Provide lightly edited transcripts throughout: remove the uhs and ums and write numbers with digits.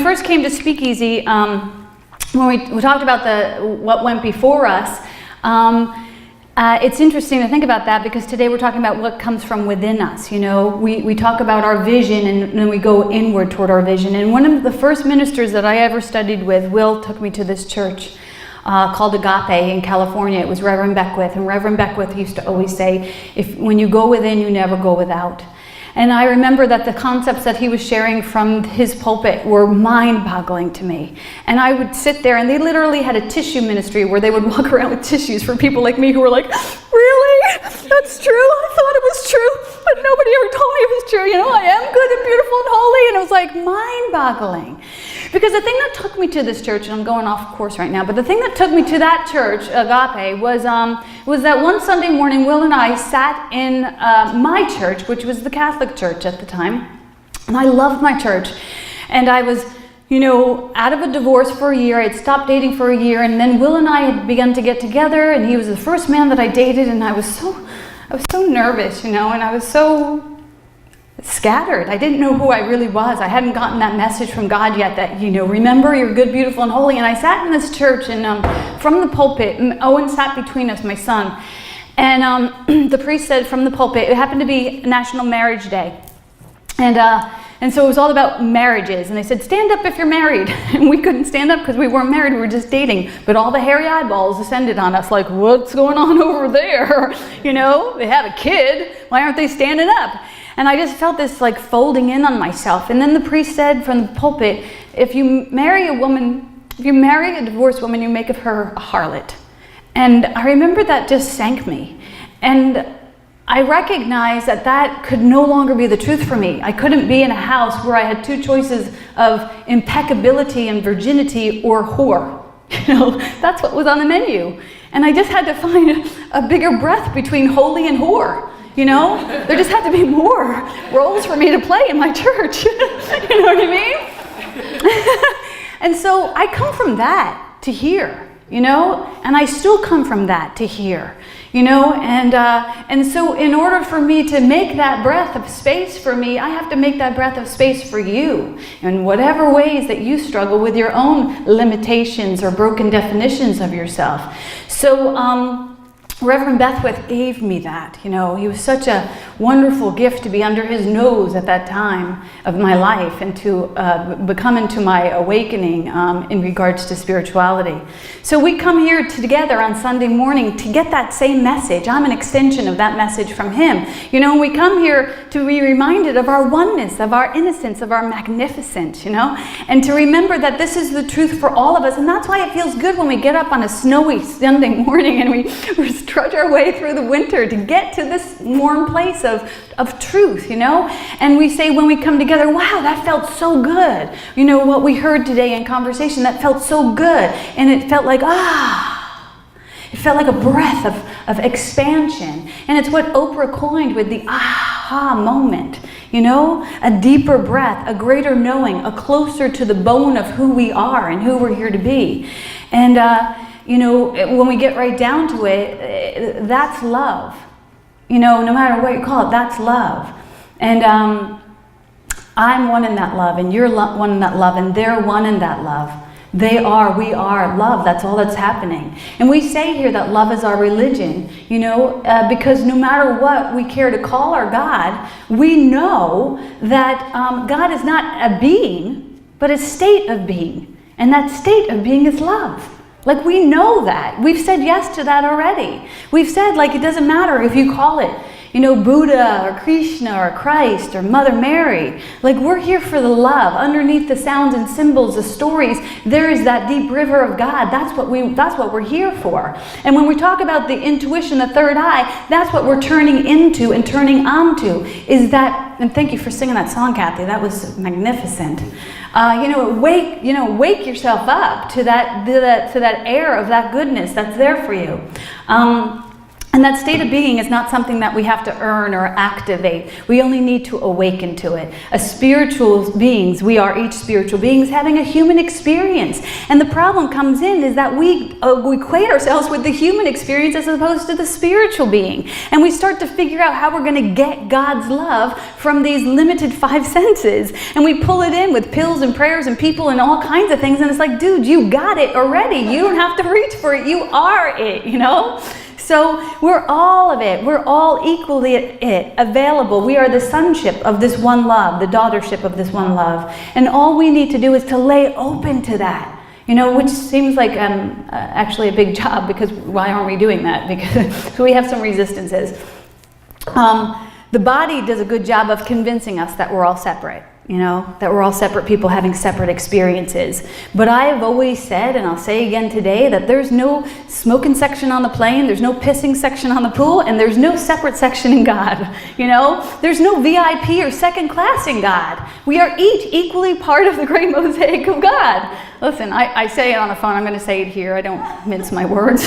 first came to Speakeasy, when we talked about what went before us, it's interesting to think about that, because today we're talking about what comes from within us. We talk about our vision, and then we go inward toward our vision. And one of the first ministers that I ever studied with, Will took me to this church called Agape in California. It was Reverend Beckwith, and Reverend Beckwith used to always say, when you go within, you never go without. And I remember that the concepts that he was sharing from his pulpit were mind-boggling to me. And I would sit there, and they literally had a tissue ministry where they would walk around with tissues for people like me who were like, really? That's true? I thought it was true, but nobody ever told me it was true. I am good and beautiful and holy. And it was like mind-boggling. Because the thing that took me to this church, and I'm going off course right now, but the thing that took me to that church, Agape, was that one Sunday morning, Will and I sat in my church, which was the Catholic church at the time. And I loved my church. And I was, out of a divorce for a year. I had stopped dating for a year. And then Will and I had begun to get together. And he was the first man that I dated. And I was so nervous, and I was so scattered. I didn't know who I really was. I hadn't gotten that message from God yet that, remember you're good, beautiful, and holy. And I sat in this church, and from the pulpit, Owen sat between us, my son. And the priest said from the pulpit, it happened to be National Marriage Day. And so it was all about marriages. And they said, stand up if you're married. And we couldn't stand up because we weren't married, we were just dating. But all the hairy eyeballs descended on us like, what's going on over there? They have a kid, why aren't they standing up? And I just felt this like folding in on myself. And then the priest said from the pulpit, if you marry a divorced woman, you make of her a harlot. And I remember that just sank me. And I recognized that could no longer be the truth for me. I couldn't be in a house where I had two choices of impeccability and virginity or whore. That's what was on the menu. And I just had to find a bigger breadth between holy and whore. There just had to be more roles for me to play in my church. You know what I mean? And so I come from that to here, and I still come from that to here, and so in order for me to make that breath of space for me, I have to make that breath of space for you in whatever ways that you struggle with your own limitations or broken definitions of yourself. So, Reverend Beckwith gave me that, He was such a wonderful gift to be under his nose at that time of my life and to become into my awakening in regards to spirituality. So we come here together on Sunday morning to get that same message. I'm an extension of that message from him. We come here to be reminded of our oneness, of our innocence, of our magnificence, and to remember that this is the truth for all of us. And that's why it feels good when we get up on a snowy Sunday morning and we trudge our way through the winter to get to this warm place of truth, and we say when we come together, wow, that felt so good. What we heard today in conversation, that felt so good, and it felt like it felt like a breath of expansion. And it's what Oprah coined with the aha moment, a deeper breath, a greater knowing, a closer to the bone of who we are and who we're here to be. And when we get right down to it, that's love. No matter what you call it, that's love. And I'm one in that love, and you're one in that love, and they're one in that love. We are love. That's all that's happening. And we say here that love is our religion, because no matter what we care to call our God, we know that God is not a being, but a state of being. And that state of being is love. Like, we know that. We've said yes to that already. We've said, it doesn't matter if you call it, Buddha or Krishna or Christ or Mother Mary. We're here for the love. Underneath the sounds and symbols, the stories, there is that deep river of God. That's what we're here for. And when we talk about the intuition, the third eye, that's what we're turning into and turning onto, is that, and thank you for singing that song, Kathy. That was magnificent. Wake yourself up to that air of that goodness that's there for you. And that state of being is not something that we have to earn or activate. We only need to awaken to it. As spiritual beings, we are each spiritual beings having a human experience. And the problem comes in is that we equate ourselves with the human experience as opposed to the spiritual being. And we start to figure out how we're going to get God's love from these limited 5 senses. And we pull it in with pills and prayers and people and all kinds of things. And it's like, dude, you got it already. You don't have to reach for it. You are it, you know? So we're all of it. We're all equally it, available. We are the sonship of this one love, the daughtership of this one love. And all we need to do is to lay open to that, you know, which seems like actually a big job, because why aren't we doing that? Because we have some resistances. The body does a good job of convincing us that we're all separate. You know, that we're all separate people having separate experiences. But I have always said, and I'll say again today, that there's no smoking section on the plane, there's no pissing section on the pool, and there's no separate section in God. You know, there's no VIP or second class in God. We are each equally part of the great mosaic of God. Listen, I say it on the phone, I'm going to say it here. I don't mince my words.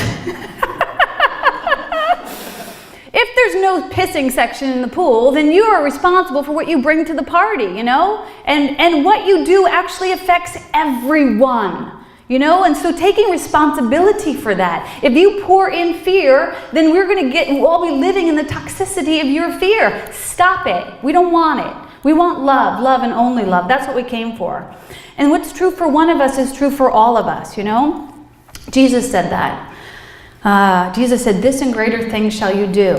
If there's no pissing section in the pool, then you are responsible for what you bring to the party, you know? And what you do actually affects everyone, you know? And so taking responsibility for that. If you pour in fear, then we'll all be living in the toxicity of your fear. Stop it. We don't want it. We want love, love and only love. That's what we came for. And what's true for one of us is true for all of us, you know? Jesus said that. Jesus said, "This and greater things shall you do."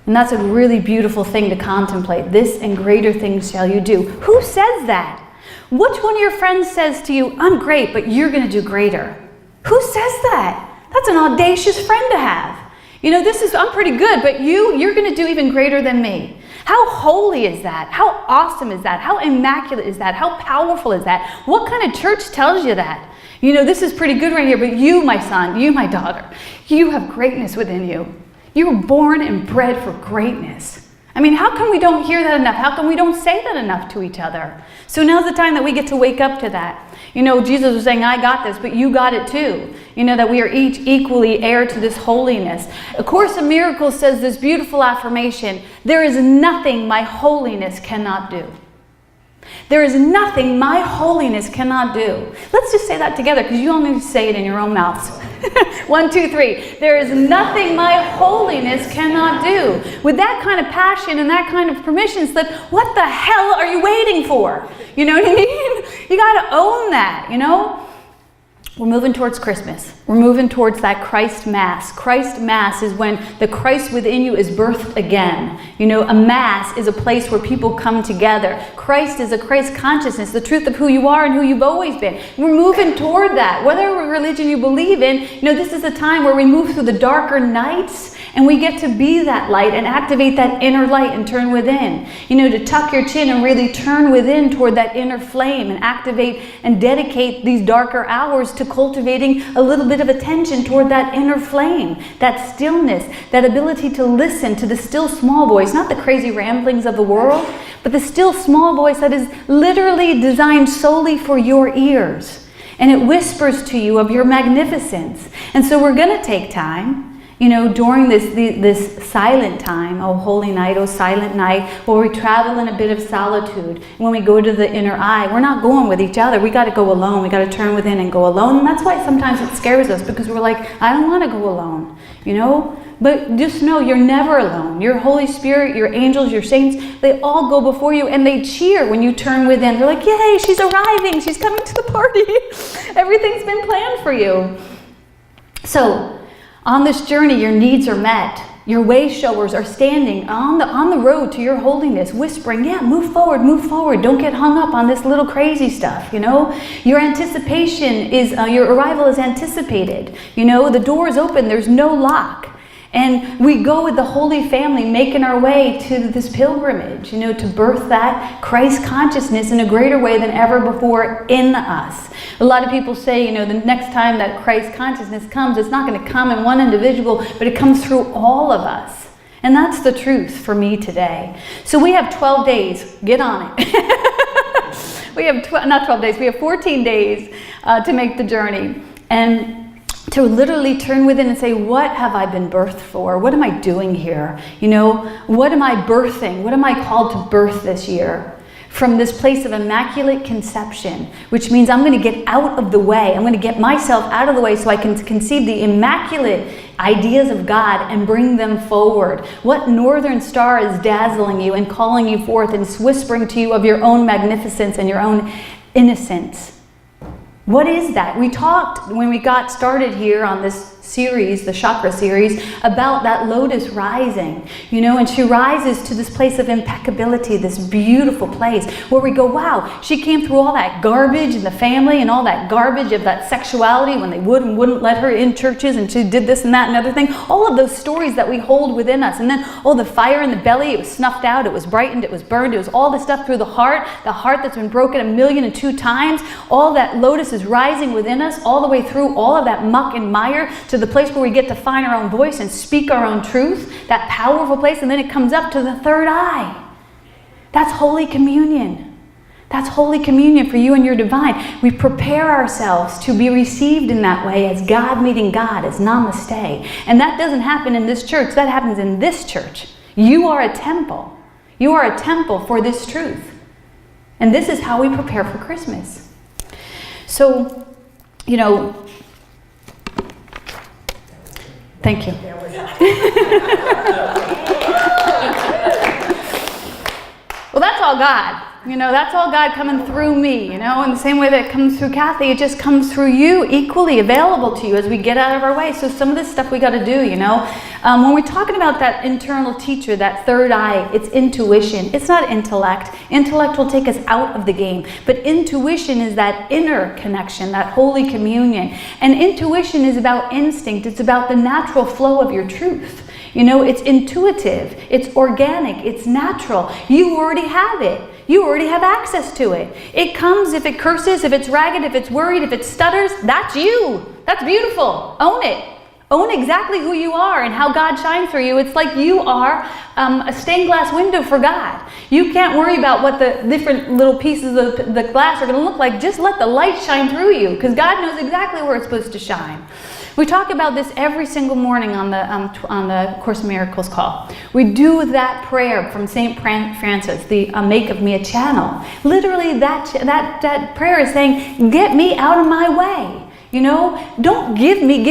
And that's a really beautiful thing to contemplate. This and greater things shall you do. Who says that? Which one of your friends says to you, "I'm great, but you're going to do greater"? Who says that? That's an audacious friend to have. You know, I'm pretty good, but you're going to do even greater than me. How holy is that? How awesome is that? How immaculate is that? How powerful is that? What kind of church tells you that? You know, this is pretty good right here, but you, my son, you, my daughter, you have greatness within you. You were born and bred for greatness. I mean, how come we don't hear that enough? How come we don't say that enough to each other? So now's the time that we get to wake up to that. You know, Jesus was saying, "I got this, but you got it too." You know, that we are each equally heir to this holiness. A Course in Miracles says this beautiful affirmation: "There is nothing my holiness cannot do." There is nothing my holiness cannot do. Let's just say that together, because you all need to say it in your own mouths. 1, 2, 3. There is nothing my holiness cannot do. With that kind of passion and that kind of permission slip, what the hell are you waiting for? You know what I mean? You got to own that, you know? We're moving towards Christmas. We're moving towards that Christ Mass. Christ Mass is when the Christ within you is birthed again. You know, a Mass is a place where people come together. Christ is a Christ consciousness, the truth of who you are and who you've always been. We're moving toward that. Whatever religion you believe in, you know, this is a time where we move through the darker nights and we get to be that light and activate that inner light and turn within. You know, to tuck your chin and really turn within toward that inner flame and activate and dedicate these darker hours to cultivating a little bit of attention toward that inner flame, that stillness, that ability to listen to the still small voice, not the crazy ramblings of the world, but the still small voice that is literally designed solely for your ears. And it whispers to you of your magnificence. And so we're going to take time, you know, during this silent time, oh holy night, oh silent night, where we travel in a bit of solitude. When we go to the inner eye, we're not going with each other. We got to go alone. We got to turn within and go alone. And that's why sometimes it scares us, because we're like, I don't want to go alone, you know? But just know you're never alone. Your Holy Spirit, your angels, your saints, they all go before you and they cheer when you turn within. They're like, yay, she's arriving. She's coming to the party. Everything's been planned for you. So, on this journey, your needs are met. Your way showers are standing on the road to your holiness, whispering, yeah, move forward, move forward. Don't get hung up on this little crazy stuff, you know. Your anticipation is, your arrival is anticipated. You know, the door is open, there's no lock. And we go with the Holy Family making our way to this pilgrimage, you know, to birth that Christ consciousness in a greater way than ever before in us. A lot of people say, you know, the next time that Christ consciousness comes, it's not going to come in one individual, but it comes through all of us. And that's the truth for me today. So we have 12 days. Get on it. We have not 12 days. We have 14 days to make the journey. And to literally turn within and say, what have I been birthed for? What am I doing here? You know, what am I birthing? What am I called to birth this year? From this place of immaculate conception, which means I'm going to get out of the way. I'm going to get myself out of the way so I can conceive the immaculate ideas of God and bring them forward. What northern star is dazzling you and calling you forth and whispering to you of your own magnificence and your own innocence? What is that? We talked when we got started here on this series, the Chakra series, about that lotus rising, you know, and she rises to this place of impeccability, this beautiful place where we go, wow, she came through all that garbage in the family and all that garbage of that sexuality when they would and wouldn't let her in churches, and she did this and that and other thing. All of those stories that we hold within us. And then, oh, the fire in the belly, it was snuffed out, it was brightened, it was burned, it was all this stuff through the heart that's been broken 1,000,002 times. All that lotus is rising within us, all the way through all of that muck and mire to the place where we get to find our own voice and speak our own truth, that powerful place, and then it comes up to the third eye. That's Holy Communion. That's Holy Communion for you and your divine. We prepare ourselves to be received in that way as God meeting God, as namaste. And that doesn't happen in this church, that happens in this church. You are a temple. You are a temple for this truth. And this is how we prepare for Christmas. So, you know, thank you. Well, that's all God. You know, that's all God coming through me, you know, in the same way that it comes through Kathy, it just comes through you, equally available to you as we get out of our way. So some of this stuff we got to do, you know. When we're talking about that internal teacher, that third eye, it's intuition. It's not intellect. Intellect will take us out of the game. But intuition is that inner connection, that Holy Communion. And intuition is about instinct. It's about the natural flow of your truth. You know, it's intuitive, it's organic, it's natural. You already have it. You already have access to it. It comes if it curses, if it's ragged, if it's worried, if it stutters. That's you. That's beautiful. Own it. Own exactly who you are and how God shines through you. It's like you are a stained glass window for God. You can't worry about what the different little pieces of the glass are going to look like. Just let the light shine through you, because God knows exactly where it's supposed to shine. We talk about this every single morning on the Course in Miracles call. We do that prayer from St. Francis, the make of me a channel. Literally, that prayer is saying, get me out of my way. You know, don't get me,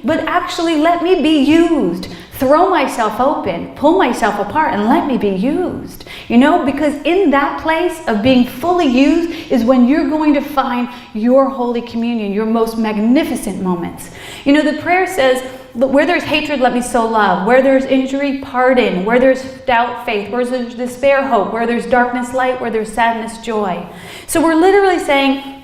but actually let me be used. Throw myself open, pull myself apart, and let me be used. You know, because in that place of being fully used is when you're going to find your Holy Communion, your most magnificent moments. You know, the prayer says, where there's hatred, let me sow love. Where there's injury, pardon. Where there's doubt, faith. Where there's despair, hope. Where there's darkness, light. Where there's sadness, joy. So we're literally saying,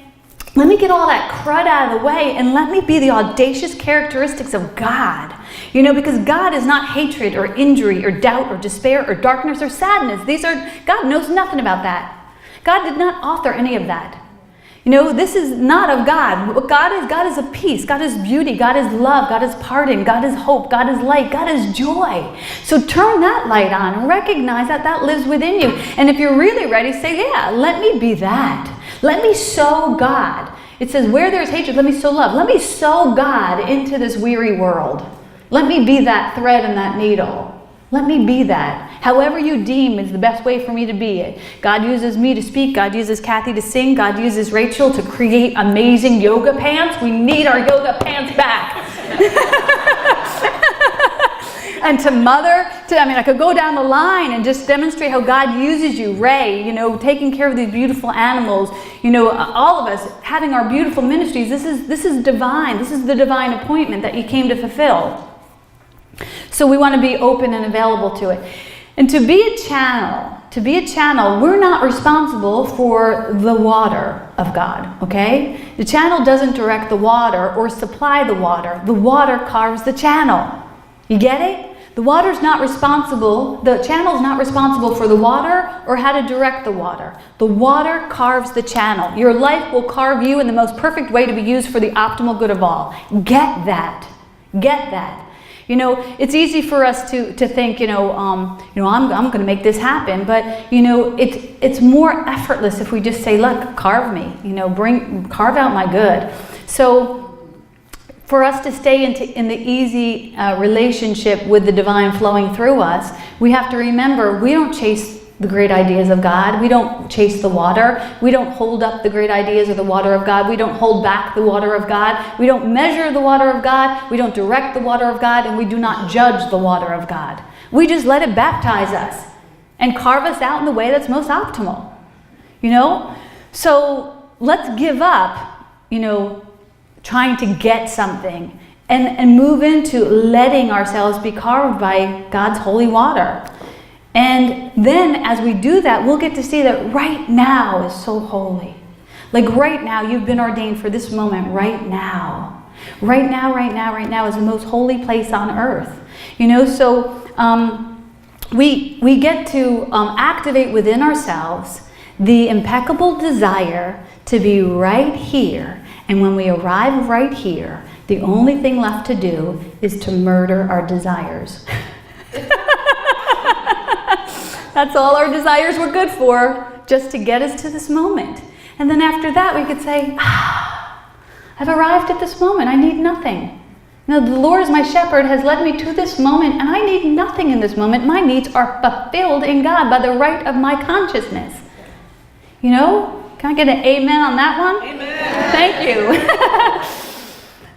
let me get all that crud out of the way and let me be the audacious characteristics of God. You know, because God is not hatred or injury or doubt or despair or darkness or sadness. God knows nothing about that. God did not author any of that. You know, this is not of God. What God is a peace. God is beauty. God is love. God is pardon. God is hope. God is light. God is joy. So turn that light on and recognize that lives within you. And if you're really ready, say, yeah, let me be that. Let me sow God. It says, where there's hatred, let me sow love. Let me sow God into this weary world. Let me be that thread and that needle. Let me be that. However you deem is the best way for me to be it. God uses me to speak. God uses Kathy to sing. God uses Rachel to create amazing yoga pants. We need our yoga pants back. And to mother, I could go down the line and just demonstrate how God uses you. Ray, you know, taking care of these beautiful animals. You know, all of us having our beautiful ministries. This is divine. This is the divine appointment that you came to fulfill. So we want to be open and available to it. And to be a channel, we're not responsible for the water of God, okay? The channel doesn't direct the water or supply the water. The water carves the channel. You get it? The water's not responsible, the channel's not responsible for the water or how to direct the water. The water carves the channel. Your life will carve you in the most perfect way to be used for the optimal good of all. Get that. Get that. You know, it's easy for us to think, I'm going to make this happen, but you know, it's more effortless if we just say, look, carve me, carve out my good. So for us to stay in the easy relationship with the divine flowing through us, we have to remember we don't chase the great ideas of God. We don't chase the water. We don't hold up the great ideas of the water of God. We don't hold back the water of God. We don't measure the water of God. We don't direct the water of God, and we do not judge the water of God. We just let it baptize us and carve us out in the way that's most optimal. You know? So let's give up, you know, trying to get something and move into letting ourselves be carved by God's holy water. And then as we do that, we'll get to see that right now is so holy. Like right now, you've been ordained for this moment right now. Right now, right now, right now is the most holy place on earth. You know, so we get to activate within ourselves the impeccable desire to be right here. And when we arrive right here, the only thing left to do is to murder our desires. That's all our desires were good for, just to get us to this moment. And then after that, we could say, I've arrived at this moment. I need nothing. You know, the Lord is my shepherd, has led me to this moment, and I need nothing in this moment. My needs are fulfilled in God by the right of my consciousness. You know, can I get an amen on that one? Amen. Thank you.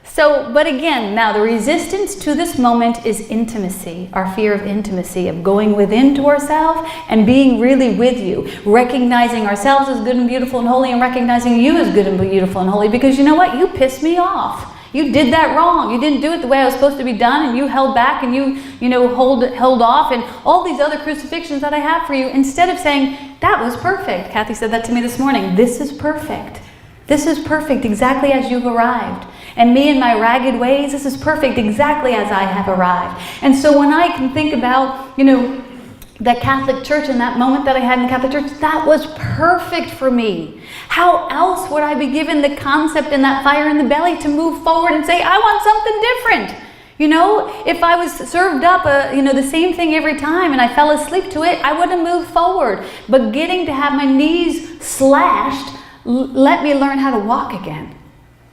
So, but again, now the resistance to this moment is intimacy, our fear of intimacy, of going within to ourselves and being really with you, recognizing ourselves as good and beautiful and holy, and recognizing you as good and beautiful and holy, because you know what? You pissed me off. You did that wrong. You didn't do it the way I was supposed to be done, and you held back, and you know, held off, and all these other crucifixions that I have for you, instead of saying, that was perfect. Kathy said that to me this morning. This is perfect. This is perfect exactly as you've arrived. And me in my ragged ways, this is perfect exactly as I have arrived. And so when I can think about, you know, that Catholic Church and that moment that I had in Catholic Church, that was perfect for me. How else would I be given the concept and that fire in the belly to move forward and say, I want something different? You know, if I was served up the same thing every time and I fell asleep to it, I wouldn't move forward. But getting to have my knees slashed let me learn how to walk again.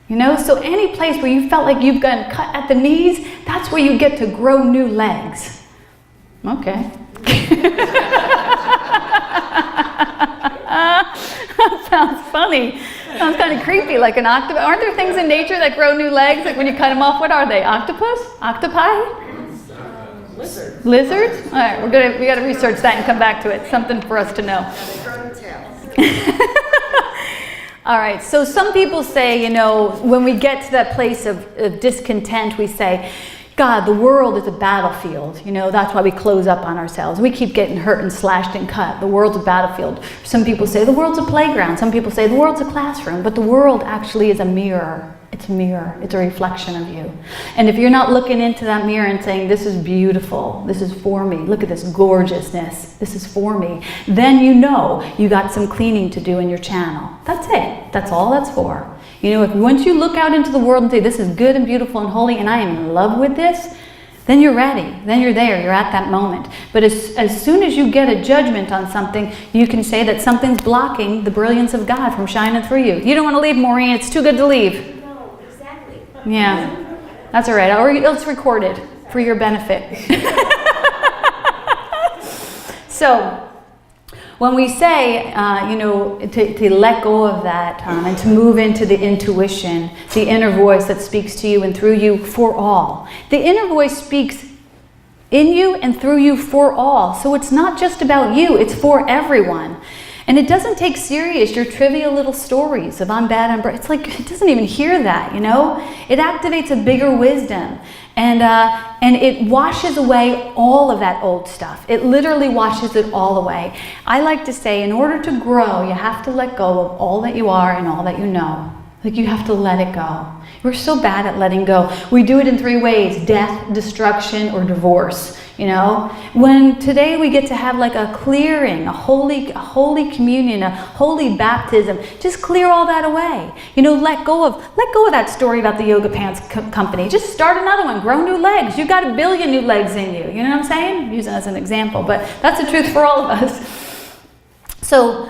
You know, so any place where you felt like you've gotten cut at the knees, that's where you get to grow new legs. Okay. That sounds funny. Sounds kind of creepy, like an octopus. Aren't there things in nature that grow new legs? Like when you cut them off, what are they? Octopus? Octopi? Lizards. Lizards? All right, we got to research that and come back to it. Something for us to know. All right, so some people say, you know, when we get to that place of discontent, we say, God, the world is a battlefield. You know, that's why we close up on ourselves. We keep getting hurt and slashed and cut. The world's a battlefield. Some people say the world's a playground. Some people say the world's a classroom. But the world actually is a mirror. It's a mirror. It's a reflection of you. And if you're not looking into that mirror and saying, this is beautiful, this is for me, look at this gorgeousness, this is for me, then you know you got some cleaning to do in your channel. That's it. That's all that's for. You know, if once you look out into the world and say, this is good and beautiful and holy, and I am in love with this, then you're ready. Then you're there. You're at that moment. But as soon as you get a judgment on something, you can say that something's blocking the brilliance of God from shining through you. You don't want to leave, Maureen. It's too good to leave. No, exactly. Yeah, that's all right. It's recorded for your benefit. So, when we say, to let go of that and to move into the intuition, the inner voice that speaks to you and through you for all. The inner voice speaks in you and through you for all. So it's not just about you, it's for everyone. And it doesn't take serious your trivial little stories of I'm bad, I'm bright. It's like, it doesn't even hear that, you know? It activates a bigger wisdom. And it washes away all of that old stuff. It literally washes it all away. I like to say, in order to grow, you have to let go of all that you are and all that you know. Like, you have to let it go. We're so bad at letting go. We do it in 3 ways: death, destruction, or divorce. You know, when today we get to have like a clearing, a holy communion, a holy baptism, just clear all that away. You know, let go of that story about the yoga pants company. Just start another one, grow new legs. You've got 1 billion new legs in you. You know what I'm saying? I'm using it as an example, but that's the truth for all of us. So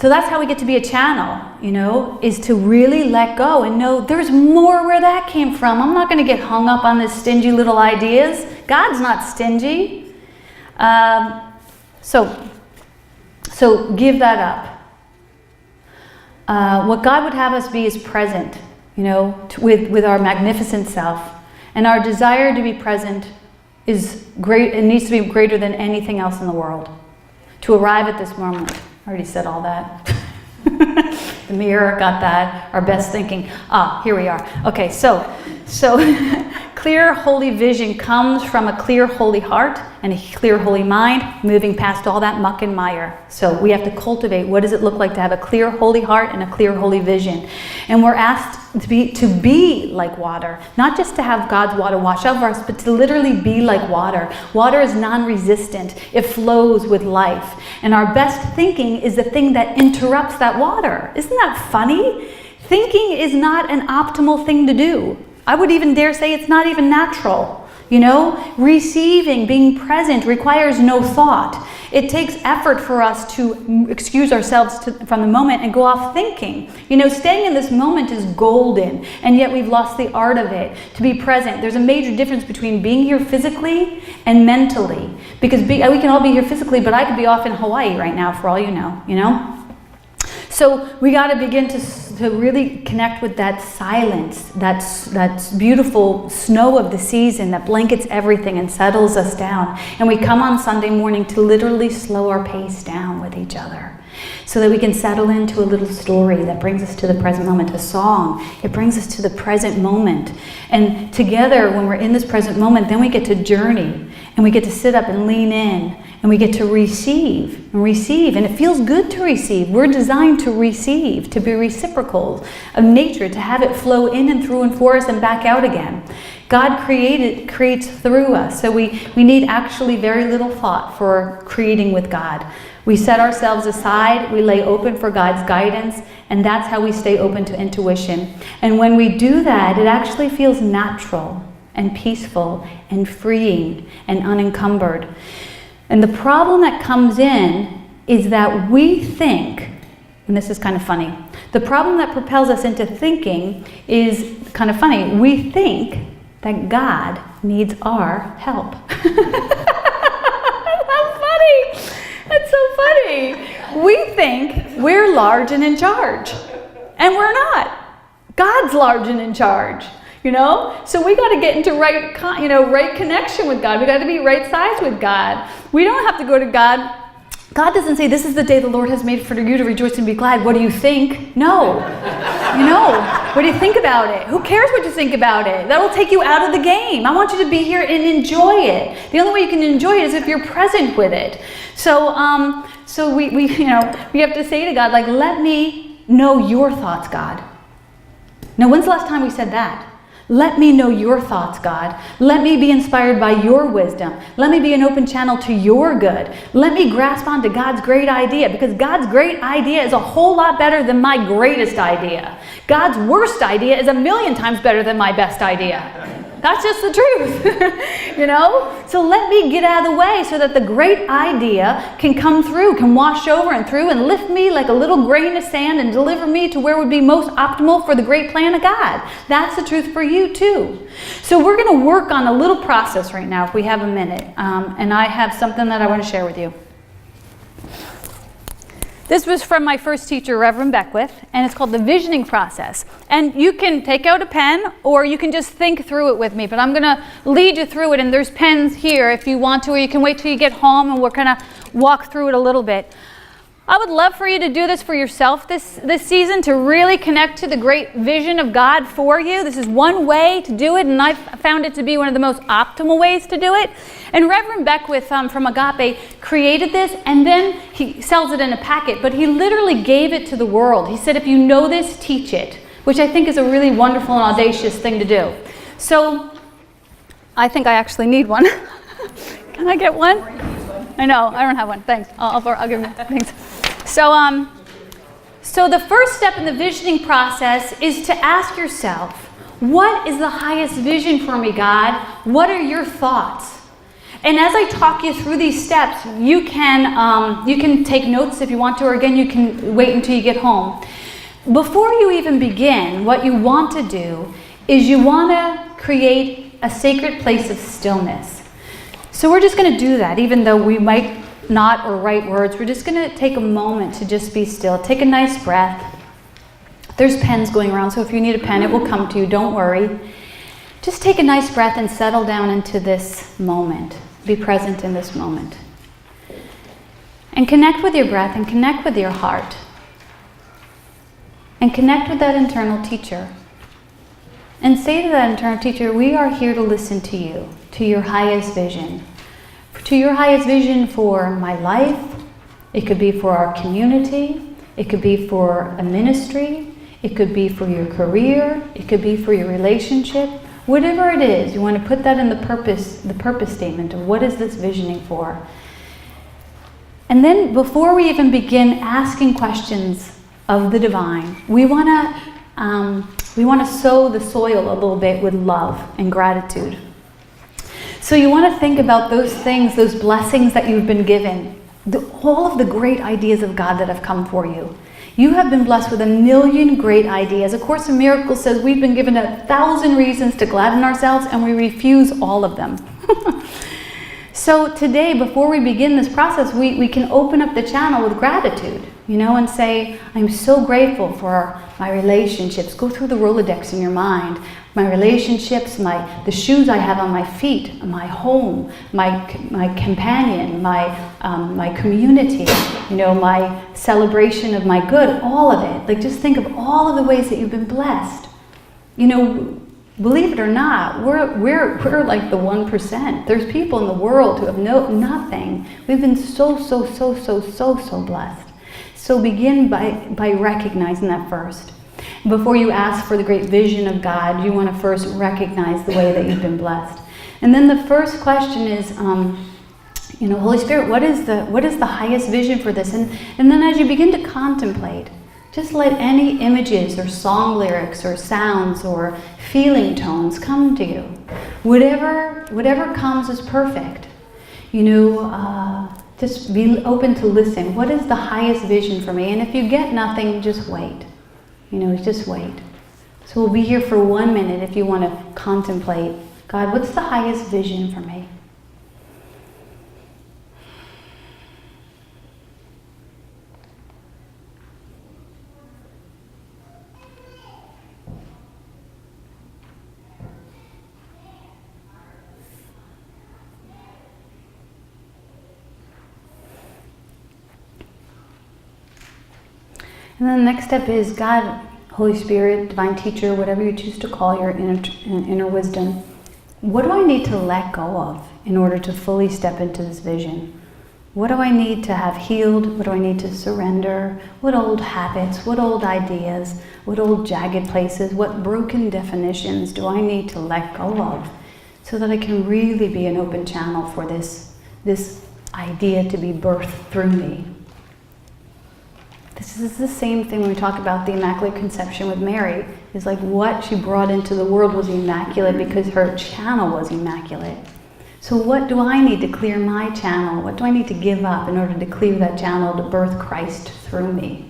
So that's how we get to be a channel, is to really let go and know there's more where that came from. I'm not going to get hung up on this stingy little ideas. God's not stingy. So give that up. What God would have us be is present, with our magnificent self. And our desire to be present is great. It needs to be greater than anything else in the world. To arrive at this moment. I already said all that. The mirror, got that. Our best thinking. Here we are. Okay, so clear, holy vision comes from a clear, holy heart and a clear, holy mind, moving past all that muck and mire. So we have to cultivate, what does it look like to have a clear, holy heart and a clear, holy vision? And we're asked to be like water. Not just to have God's water wash over us, but to literally be like water. Water is non-resistant. It flows with life. And our best thinking is the thing that interrupts that water. Isn't that funny? Thinking is not an optimal thing to do. I would even dare say it's not even natural. Receiving, being present requires no thought. It takes effort for us to excuse ourselves from the moment and go off thinking. Staying in this moment is golden, and yet we've lost the art of it. To be present, there's a major difference between being here physically and mentally. Because we can all be here physically, but I could be off in Hawaii right now for all you know. So we got to begin to really connect with that silence, that beautiful snow of the season that blankets everything and settles us down. And we come on Sunday morning to literally slow our pace down with each other so that we can settle into a little story that brings us to the present moment, a song. It brings us to the present moment. And together, when we're in this present moment, then we get to journey and we get to sit up and lean in. And we get to receive, and it feels good to receive. We're designed to receive, to be reciprocals of nature, to have it flow in and through and for us and back out again. God creates through us, so we need actually very little thought for creating with God. We set ourselves aside, we lay open for God's guidance, and that's how we stay open to intuition. And when we do that, it actually feels natural and peaceful and freeing and unencumbered. And the problem that comes in is that we think, and this is kind of funny, the problem that propels us into thinking is kind of funny. We think that God needs our help. How funny! That's so funny. We think we're large and in charge, and we're not. God's large and in charge. So we got to get into right connection with God. We got to be right size with God. We don't have to go to God. God doesn't say, this is the day the Lord has made for you to rejoice and be glad. What do you think? No. What do you think about it? Who cares what you think about it? That will take you out of the game. I want you to be here and enjoy it. The only way you can enjoy it is if you're present with it. So we have to say to God, let me know your thoughts, God. Now, when's the last time we said that? Let me know your thoughts, God. Let me be inspired by your wisdom. Let me be an open channel to your good. Let me grasp onto God's great idea, because God's great idea is a whole lot better than my greatest idea. God's worst idea is 1,000,000 times better than my best idea. That's just the truth, So let me get out of the way so that the great idea can come through, can wash over and through and lift me like a little grain of sand and deliver me to where would be most optimal for the great plan of God. That's the truth for you too. So we're going to work on a little process right now if we have a minute. And I have something that I want to share with you. This was from my first teacher, Reverend Beckwith, and it's called the visioning process. And you can take out a pen, or you can just think through it with me, but I'm going to lead you through it, and there's pens here if you want to, or you can wait till you get home, and we'll kind of walk through it a little bit. I would love for you to do this for yourself this season, to really connect to the great vision of God for you. This is one way to do it, and I've found it to be one of the most optimal ways to do it. And Reverend Beckwith from Agape created this, and then he sells it in a packet, but he literally gave it to the world. He said, if you know this, teach it, which I think is a really wonderful and audacious thing to do. So I think I actually need one. Can I get one? I know, I don't have one. Thanks. I'll give you. Thanks. So the first step in the visioning process is to ask yourself, what is the highest vision for me, God? What are your thoughts? And as I talk you through these steps, you can take notes if you want to, or again, you can wait until you get home. Before you even begin, what you want to do is you want to create a sacred place of stillness. So we're just going to do that, even though we might not or write words. We're just going to take a moment to just be still. Take a nice breath. There's pens going around, so if you need a pen, it will come to you. Don't worry. Just take a nice breath and settle down into this moment. Be present in this moment. And connect with your breath and connect with your heart. And connect with that internal teacher. And say to that internal teacher, we are here to listen to you, to your highest vision. To your highest vision for my life. It could be for our community. It could be for a ministry. It could be for your career. It could be for your relationship. Whatever it is, you want to put that in the purpose statement of what is this visioning for. And then before we even begin asking questions of the divine, we want to sow the soil a little bit with love and gratitude. So you want to think about those things, those blessings that you've been given, all of the great ideas of God that have come for you. You have been blessed with 1,000,000 great ideas. A Course in Miracles says we've been given 1,000 reasons to gladden ourselves, and we refuse all of them. So today, before we begin this process, we can open up the channel with gratitude, and say, I'm so grateful for my relationships. Go through the Rolodex in your mind. My relationships, the shoes I have on my feet, my home, my companion, my community, my celebration of my good, all of it. Like, just think of all of the ways that you've been blessed. Believe it or not, we're like the 1%. There's people in the world who have nothing. We've been so blessed. So begin by recognizing that first. Before you ask for the great vision of God, you want to first recognize the way that you've been blessed. And then the first question is, Holy Spirit, what is the highest vision for this? And then as you begin to contemplate, just let any images or song lyrics or sounds or feeling tones come to you. Whatever comes is perfect. Just be open to listen. What is the highest vision for me? And if you get nothing, just wait. Just wait. So we'll be here for 1 minute if you want to contemplate, God, what's the highest vision for me? And then the next step is, God, Holy Spirit, Divine Teacher, whatever you choose to call your inner wisdom, what do I need to let go of in order to fully step into this vision? What do I need to have healed? What do I need to surrender? What old habits, what old ideas, what old jagged places, what broken definitions do I need to let go of so that I can really be an open channel for this idea to be birthed through me? This is the same thing when we talk about the Immaculate Conception with Mary. Is like what she brought into the world was immaculate because her channel was immaculate. So what do I need to clear my channel? What do I need to give up in order to clear that channel to birth Christ through me?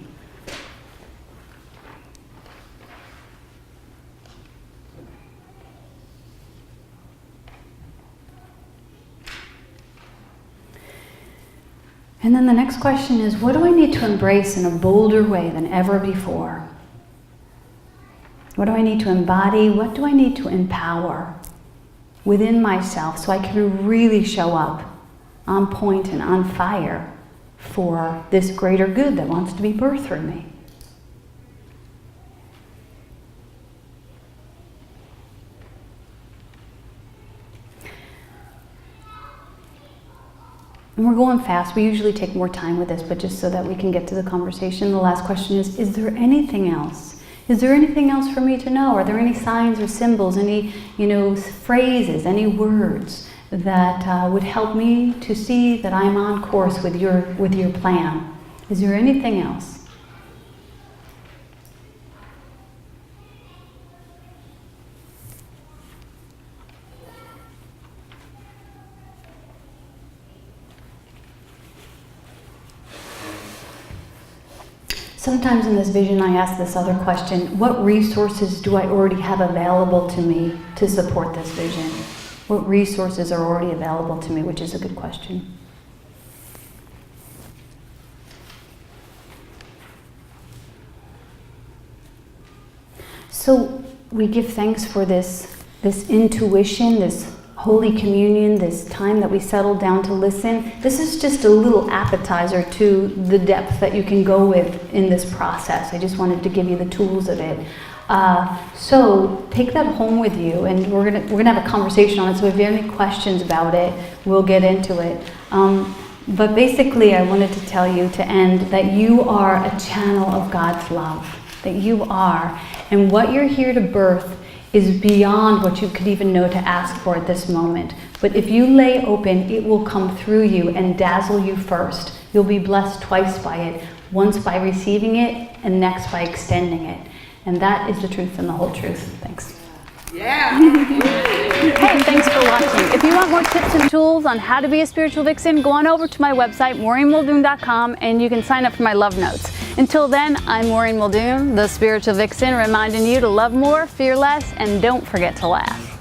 And then the next question is, what do I need to embrace in a bolder way than ever before? What do I need to embody? What do I need to empower within myself so I can really show up on point and on fire for this greater good that wants to be birthed through me? And we're going fast. We usually take more time with this, but just so that we can get to the conversation, the last question is there anything else? Is there anything else for me to know? Are there any signs or symbols, any, phrases, any words that would help me to see that I'm on course with your plan? Is there anything else? Sometimes in this vision I ask this other question, what resources do I already have available to me to support this vision? What resources are already available to me, which is a good question. So we give thanks for this intuition, this Holy Communion, this time that we settle down to listen. This is just a little appetizer to the depth that you can go with in this process. I just wanted to give you the tools of it. So take that home with you, and we're gonna have a conversation on it. So if you have any questions about it, we'll get into it. But basically, I wanted to tell you to end that you are a channel of God's love. That you are, and what you're here to birth is beyond what you could even know to ask for at this moment. But if you lay open, it will come through you and dazzle you first. You'll be blessed twice by it, once by receiving it, and next by extending it. And that is the truth and the whole truth. Thanks. Yeah. Hey, thanks for watching. If you want more tips and tools on how to be a spiritual vixen, go on over to my website, maureenmuldoon.com, and you can sign up for my love notes. Until then, I'm Maureen Muldoon, the spiritual vixen, reminding you to love more, fear less, and don't forget to laugh.